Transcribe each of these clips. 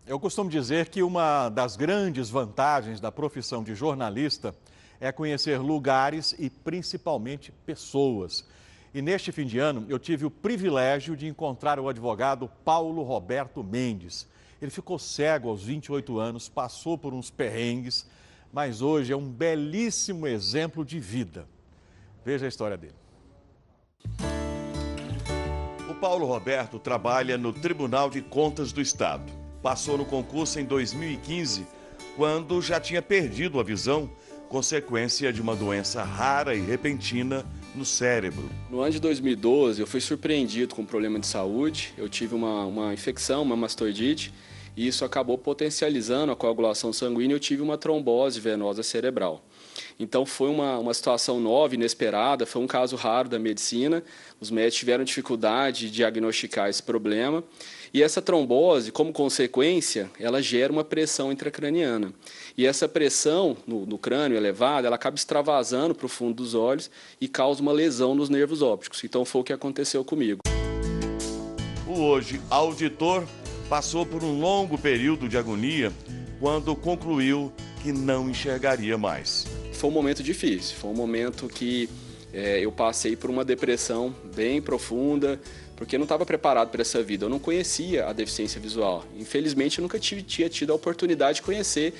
Eu costumo dizer que uma das grandes vantagens da profissão de jornalista é conhecer lugares e principalmente pessoas. E neste fim de ano eu tive o privilégio de encontrar o advogado Paulo Roberto Mendes. Ele ficou cego aos 28 anos, passou por uns perrengues, mas hoje é um belíssimo exemplo de vida. Veja a história dele. O Paulo Roberto trabalha no Tribunal de Contas do Estado. Passou no concurso em 2015, quando já tinha perdido a visão, consequência de uma doença rara e repentina no cérebro. No ano de 2012, eu fui surpreendido com um problema de saúde. Eu tive uma infecção, uma mastoidite, e isso acabou potencializando a coagulação sanguínea e eu tive uma trombose venosa cerebral. Então foi uma situação nova, inesperada, foi um caso raro da medicina. Os médicos tiveram dificuldade de diagnosticar esse problema. E essa trombose, como consequência, ela gera uma pressão intracraniana. E essa pressão no crânio elevada, ela acaba extravasando para o fundo dos olhos e causa uma lesão nos nervos ópticos. Então foi o que aconteceu comigo. O hoje auditor passou por um longo período de agonia quando concluiu que não enxergaria mais. Foi um momento difícil, foi um momento que eu passei por uma depressão bem profunda, porque eu não estava preparado para essa vida, eu não conhecia a deficiência visual. Infelizmente, eu nunca tinha tido a oportunidade de conhecer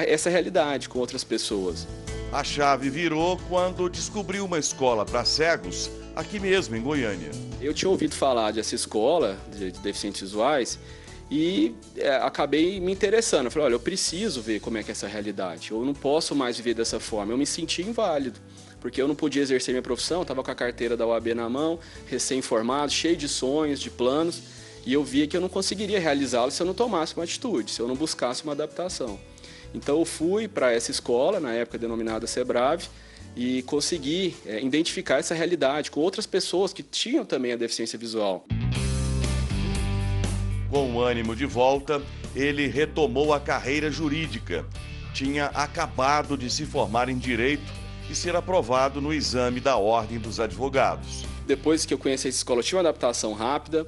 essa realidade com outras pessoas. A chave virou quando descobriu uma escola para cegos aqui mesmo, em Goiânia. Eu tinha ouvido falar dessa escola de deficientes visuais e acabei me interessando. Eu falei, olha, eu preciso ver como é que é essa realidade. Eu não posso mais viver dessa forma. Eu me senti inválido, porque eu não podia exercer minha profissão, estava com a carteira da OAB na mão, recém-formado, cheio de sonhos, de planos, e eu via que eu não conseguiria realizá-los se eu não tomasse uma atitude, se eu não buscasse uma adaptação. Então eu fui para essa escola, na época denominada Sebrave, e consegui identificar essa realidade com outras pessoas que tinham também a deficiência visual. Com o ânimo de volta, ele retomou a carreira jurídica. Tinha acabado de se formar em Direito e ser aprovado no exame da Ordem dos Advogados. Depois que eu conheci essa escola, eu tive uma adaptação rápida.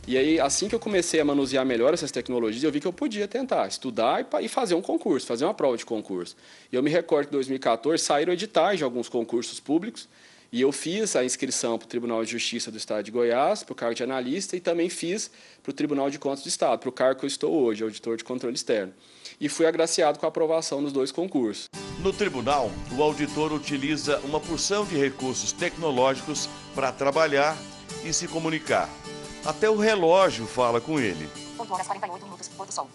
E aí, assim que eu comecei a manusear melhor essas tecnologias, eu vi que eu podia tentar estudar e fazer um concurso, fazer uma prova de concurso. E eu me recordo que em 2014 saíram editais de alguns concursos públicos e eu fiz a inscrição para o Tribunal de Justiça do Estado de Goiás, para o cargo de analista, e também fiz para o Tribunal de Contas do Estado, para o cargo que eu estou hoje, auditor de controle externo. E fui agraciado com a aprovação nos dois concursos. No tribunal, o auditor utiliza uma porção de recursos tecnológicos para trabalhar e se comunicar. Até o relógio fala com ele. 8 horas 48 minutos, pôr do sol.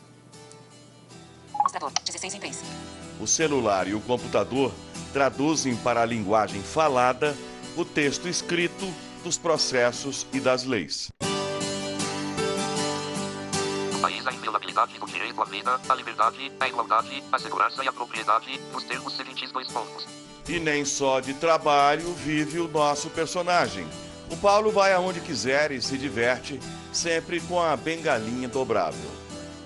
Mostrador, 16 em 3. O celular e o computador traduzem para a linguagem falada o texto escrito dos processos e das leis. No país, a inviolabilidade do direito à vida, à liberdade, à igualdade, à segurança e à propriedade, nos termos seguintes 2 pontos. E nem só de trabalho vive o nosso personagem. O Paulo vai aonde quiser e se diverte, sempre com a bengalinha dobrável.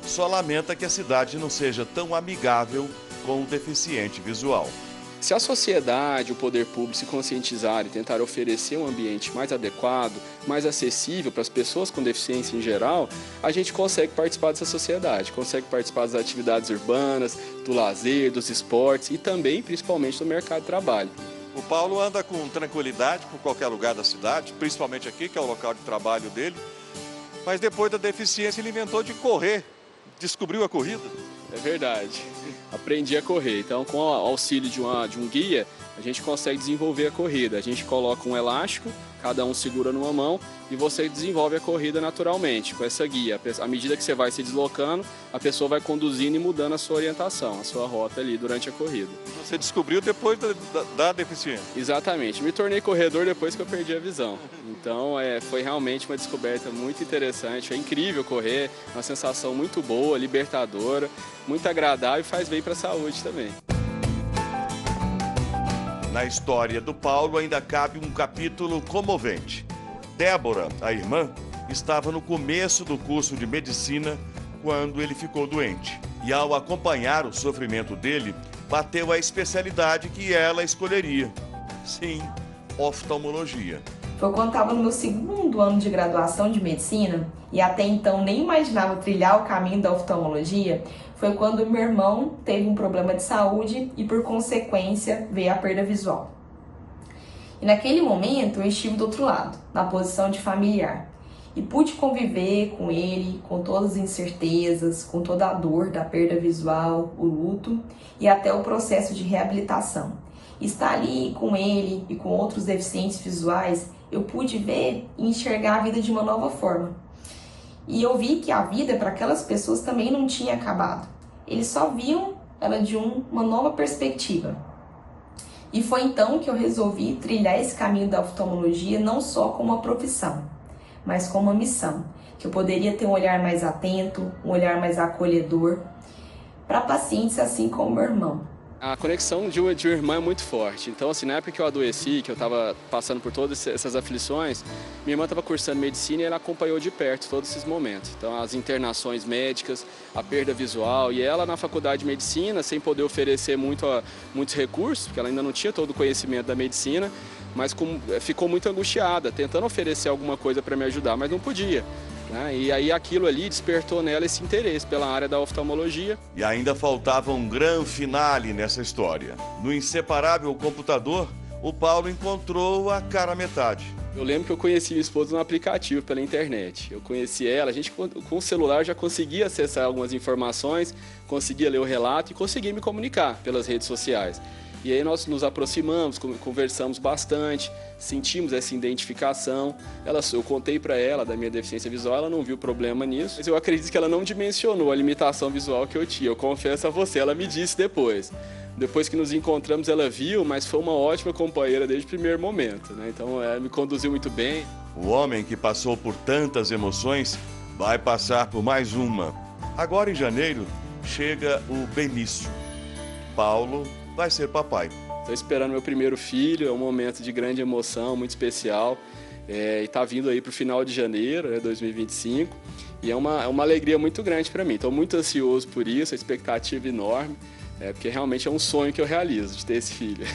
Só lamenta que a cidade não seja tão amigável com o deficiente visual. Se a sociedade, o poder público se conscientizar e tentar oferecer um ambiente mais adequado, mais acessível para as pessoas com deficiência em geral, a gente consegue participar dessa sociedade, consegue participar das atividades urbanas, do lazer, dos esportes e também, principalmente, do mercado de trabalho. O Paulo anda com tranquilidade por qualquer lugar da cidade, principalmente aqui, que é o local de trabalho dele. Mas depois da deficiência ele inventou de correr, descobriu a corrida. É verdade. Aprendi a correr. Então, com o auxílio de um guia, a gente consegue desenvolver a corrida. A gente coloca um elástico, cada um segura numa mão e você desenvolve a corrida naturalmente com essa guia. À medida que você vai se deslocando, a pessoa vai conduzindo e mudando a sua orientação, a sua rota ali durante a corrida. Você descobriu depois da deficiência? Exatamente. Me tornei corredor depois que eu perdi a visão. Então, foi realmente uma descoberta muito interessante. É incrível correr, uma sensação muito boa, libertadora, muito agradável e faz bem para a saúde também. Na história do Paulo ainda cabe um capítulo comovente. Débora, a irmã, estava no começo do curso de medicina quando ele ficou doente. E ao acompanhar o sofrimento dele, bateu a especialidade que ela escolheria. Sim, oftalmologia. Foi quando estava no meu segundo segundo ano de graduação de medicina, e até então nem imaginava trilhar o caminho da oftalmologia, foi quando meu irmão teve um problema de saúde e, por consequência, veio a perda visual. E naquele momento eu estive do outro lado, na posição de familiar, e pude conviver com ele, com todas as incertezas, com toda a dor da perda visual, o luto e até o processo de reabilitação. Estar ali com ele e com outros deficientes visuais, eu pude ver e enxergar a vida de uma nova forma. E eu vi que a vida para aquelas pessoas também não tinha acabado. Eles só viam ela de uma nova perspectiva. E foi então que eu resolvi trilhar esse caminho da oftalmologia não só como uma profissão, mas como uma missão, que eu poderia ter um olhar mais atento, um olhar mais acolhedor para pacientes assim como meu irmão. A conexão de uma irmã é muito forte. Então, assim, na época que eu adoeci, que eu estava passando por todas essas aflições, minha irmã estava cursando medicina e ela acompanhou de perto todos esses momentos. Então, as internações médicas, a perda visual, e ela na faculdade de medicina, sem poder oferecer muitos recursos, porque ela ainda não tinha todo o conhecimento da medicina, mas ficou muito angustiada, tentando oferecer alguma coisa para me ajudar, mas não podia. E aí aquilo ali despertou nela esse interesse pela área da oftalmologia. E ainda faltava um grande finale nessa história. No inseparável computador, o Paulo encontrou a cara metade. Eu lembro que eu conheci minha esposa no aplicativo pela internet. Eu conheci ela, a gente com o celular já conseguia acessar algumas informações, conseguia ler o relato e conseguia me comunicar pelas redes sociais. E aí nós nos aproximamos, conversamos bastante, sentimos essa identificação. Eu contei para ela da minha deficiência visual, ela não viu problema nisso, mas eu acredito que ela não dimensionou a limitação visual que eu tinha. Eu confesso a você, ela me disse depois. Depois que nos encontramos, ela viu, mas foi uma ótima companheira desde o primeiro momento, né? Então, ela me conduziu muito bem. O homem que passou por tantas emoções vai passar por mais uma. Agora, em janeiro, chega o Benício. Paulo vai ser papai. Estou esperando meu primeiro filho, é um momento de grande emoção, muito especial. E está vindo aí para o final de janeiro, 2025, e é uma alegria muito grande para mim. Estou muito ansioso por isso, a expectativa enorme, porque realmente é um sonho que eu realizo, de ter esse filho.